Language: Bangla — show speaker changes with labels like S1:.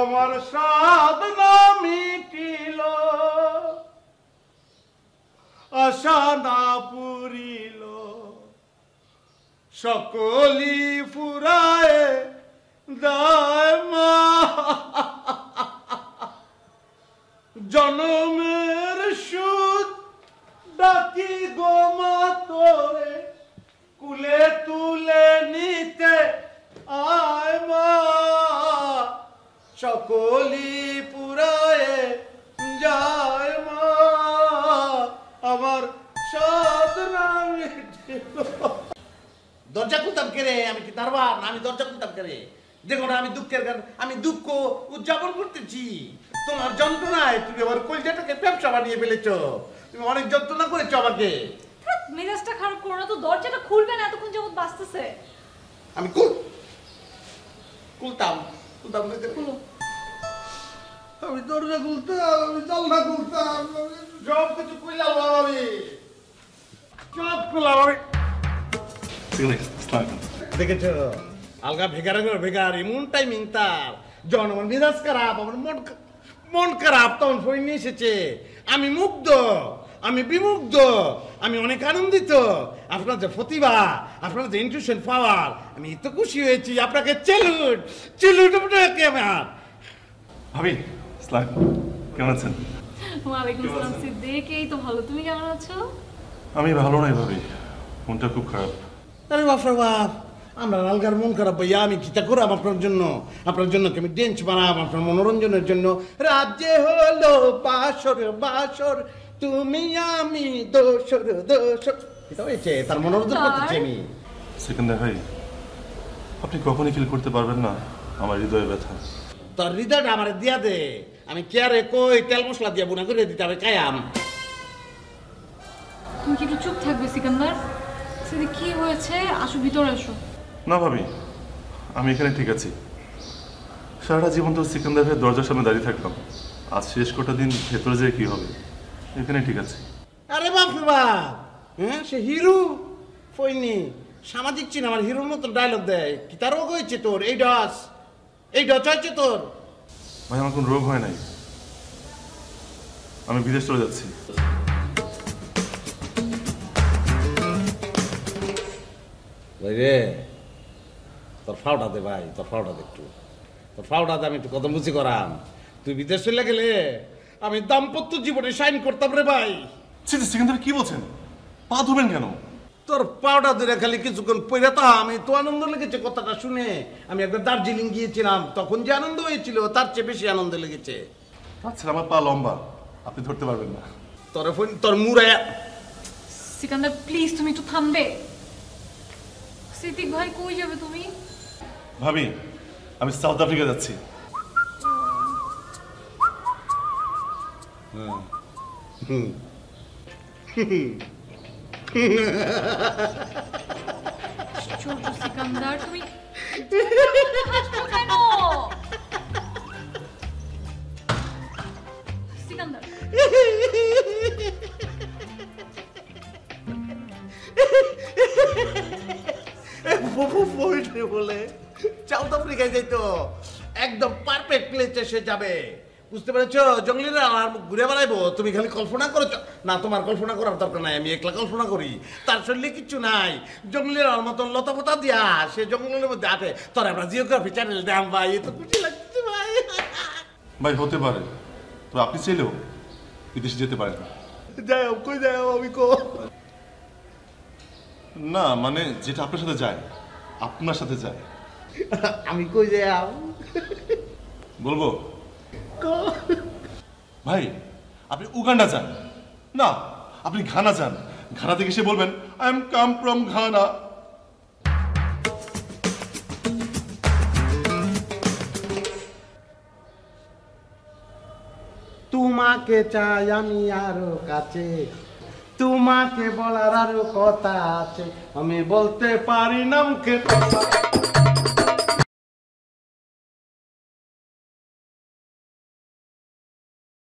S1: আমার সাধনা মিটিল, আশা না পুরিল, সকলি ফুরায় দায় মা। জনমের সুদ ডাকি গো মা তোরে, কুলে তুলে নিতে আয় মা। সকলি পুরায় যায় মা, আমার সাধনা মিটিল। দরজা খুলতাম কে রে? আমি কি দারবার না? আমি দরজা খুলতাম কে রে? দেখো না, আমি দুঃখের গান, আমি দুঃখ উদযাপন করতেছি। তোমার যন্ত্রণায় তুমি আমার কলজাটাকে ব্যবসা বানিয়ে ফেলেছ। তুমি অনেক যন্ত্রণা করেছো আমাকে।
S2: মেজাজটা খারাপ করো না তো, দরজাটা খুলবে না, এতক্ষণ যাবত বাজতেছে।
S1: আমি খুলতাম আমি দরজা খুলতাম, আমি জানলা খুলতাম, সব কিছু খুললাম আমি, সব খুললাম আমি। দেখেছ আলগা ভেগার এমন টাইমিং তার, যখন আমার মেজাজ খারাপ, আমার মন খারাপ, তখন ফোন নিয়ে এসেছে। আমি মুগ্ধ, আমি বিমুগ্ধ, আমি অনেক আনন্দিত। আপনার যে প্রতিভা, আপনার যে ইনটিউশন পাওয়ার, আমি এত খুশি হয়েছি। আপনাকে চেলুট আপনাকে আমার।
S3: ভাবি কেমন আছেন?
S2: ওয়ালাইকুম আসসালাম সিদ্দিক, এই তো ভালো, তুমি কেমন আছো?
S3: আমি ভালো নাই ভাবি, মনটা খুব খারাপ।
S1: আরে বাপ রে বাপ, আমরা আলগার মন খারাপ ভাইয়া। আমি কিতা করলাম আপনার জন্য? আপনার জন্য আমি ডেন্স বানাম, আপনার মনোরঞ্জনের জন্য। রাজ্যে হলো বাসর বাসর, তুমি আমি দোসর দোসর, এটা হয়েছে, তার মনোরঞ্জন করতেছি আমি।
S3: সিকান্দার ভাই, আপনি কখনই ফিল করতে পারবেন না আমার হৃদয়ে ব্যথা।
S1: তোর হৃদয়টা আমার দিয়া দে, আমি কেয়ারে কই তেল মশলা দিয়া বুনা করে দিতে হবে কায়াম।
S2: তুমি কি একটু চুপ থাকবে সিকান্দার? সিদ্দিক কি হয়েছে? আসো ভিতরে আসো।
S3: না ভাবি, আমি এখানে ঠিক আছি। সারাটা জীবন তো সিকান্দার ভাইয়ের দরজার সামনে দাঁড়িয়ে থাকলাম, আজ শেষ কটা দিন ভেতরে যেয়ে কি হবে? এখানে ঠিক আছে।
S1: আরে বাপ রে বাপ, হ্যাঁ সে হিরো ফইনি সামাজিক চিন আমার হিরোর মতো ডায়লগ দেয়। কি তার রোগ হয়েছে তোর? এই ডস হয়েছে তোর?
S3: ভাই আমার কোনো রোগ হয় নাই, আমি বিদেশ চলে যাচ্ছি।
S1: ভাই রে, তোর ফাউটা দে ভাই, তোর ফাউটা দে একটু, তোর ফাউটা দে, আমি একটু কথা বুঝি করাম। তুই বিদেশ চলে গেলে আমি দাম্পত্য জীবনে সাইন করতাম রে ভাই।
S3: সিকান্দার কি বলছেন? পা ধুবেন কেন?
S1: তোর পাউডার ধরে খালি কিছুক্ষণ পইরা তা আমি তো আনন্দ লেগেছে কথাটা শুনে। আমি একবার দার্জিলিং গিয়েছিলাম, তখন যে আনন্দ হয়েছিল তার চেয়ে বেশি আনন্দ লেগেছে।
S3: আচ্ছা আমার পা লম্বা, আপনি ধরতে পারবেন না।
S1: তোর ফোন তোর মুড়ায়া।
S2: সিকান্দার প্লিজ তুমি একটু থামবে। সিদ্দিক ভাই কই যাবে তুমি?
S3: ভাবি আমি সাউথ আফ্রিকা যাচ্ছি।
S2: সিকান্দার তুমি সিকান্দার
S1: বলে সাউথ আফ্রিকায় যাইতো, একদম পারফেক্ট প্লেসে সে যাবে। বুঝতে পেরেছো? জঙ্গলিরা আর ঘুরে বেড়াইবো, তুমি খালি কল্পনা করেছো না। তোমার কল্পনা করার দরকার নাই, আমি একলা কল্পনা করি। তার শরীরে কিচ্ছু নাই, জঙ্গলিরার মতন লতা ফতা দিয়া সে জঙ্গলের মধ্যে আটে। তোর আমরা জিওগ্রাফি চ্যানেল দাম ভাই, এত খুশি লাগছে ভাই।
S3: ভাই হতে পারে, তো আপনি চাইলেও বিদেশে যেতে পারেন না।
S1: যাই হোক, কই যাই হোক আমি কো
S3: না, মানে যেটা আপনার সাথে যায়, আপনার সাথে যায়।
S1: আমি কই যাই
S3: বলবো ভাই, আপনি উগান্ডা যান না, আপনি ঘানা যান। ঘানা থেকে এসে বলবেন I am come from Ghana.
S1: তোমাকে চাই আমি আরো কাছে, তোমাকে বলার আরো কথা আছে, আমি বলতে পারি না মুখে কথা।